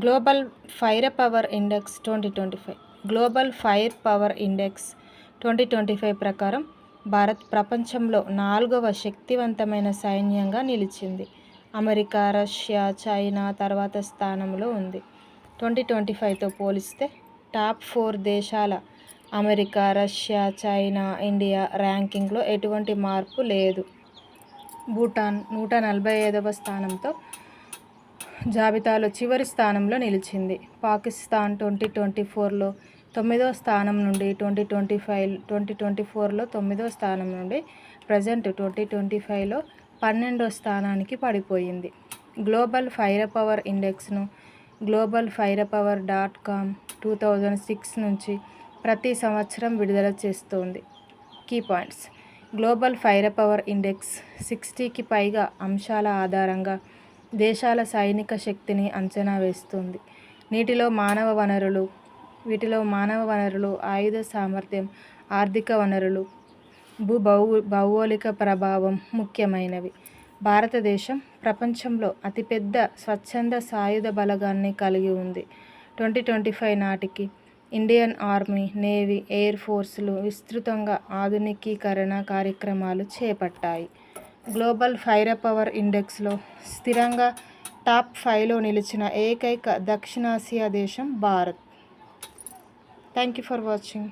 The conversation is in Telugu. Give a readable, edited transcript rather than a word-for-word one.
Global fire power index 2025 global fire power index 2025 ప్రకారం భారత్ ప్రపంచంలో 4వ శక్తివంతమైన సైన్యంగా నిలిచింది. అమెరికా, రష్యా, చైనా తర్వాత స్థానంలో ఉంది. 2025తో పోలిస్తే టాప్ 4 దేశాల అమెరికా, రష్యా, చైనా, ఇండియా ర్యాంకింగ్లో ఎటువంటి మార్పు లేదు. భూటాన్ 145వ స్థానంతో జాబితాలో చివరి స్థానంలో నిలిచింది. పాకిస్తాన్ 2024లో 9వ స్థానం నుండి 2024లో 9వ స్థానం నుండి ప్రజెంట్ 2025లో 12వ స్థానానికి పడిపోయింది. గ్లోబల్ ఫైర్ పవర్ ఇండెక్స్ను globalfirepower.com 2006 నుంచి ప్రతి సంవత్సరం విడుదల చేస్తోంది. Key points: global fire power index 60కి పైగా అంశాల ఆధారంగా దేశాల సైనిక శక్తిని అంచనా వేస్తుంది. వీటిలో మానవ వనరులు, ఆయుధ సామర్థ్యం, ఆర్థిక వనరులు, భౌగోళిక ప్రభావం ముఖ్యమైనవి. భారతదేశం ప్రపంచంలో అతిపెద్ద స్వచ్ఛంద సాయుధ బలగాన్ని కలిగి ఉంది. 2025 నాటికి ఇండియన్ ఆర్మీ, నేవీ, ఎయిర్ ఫోర్సులు విస్తృతంగా ఆధునికీకరణ కార్యక్రమాలు చేపట్టాయి. గ్లోబల్ ఫైర్ పవర్ ఇండెక్స్లో స్థిరంగా టాప్ 5లో నిలిచిన ఏకైక దక్షిణాసియా దేశం Bharat. Thank you for watching.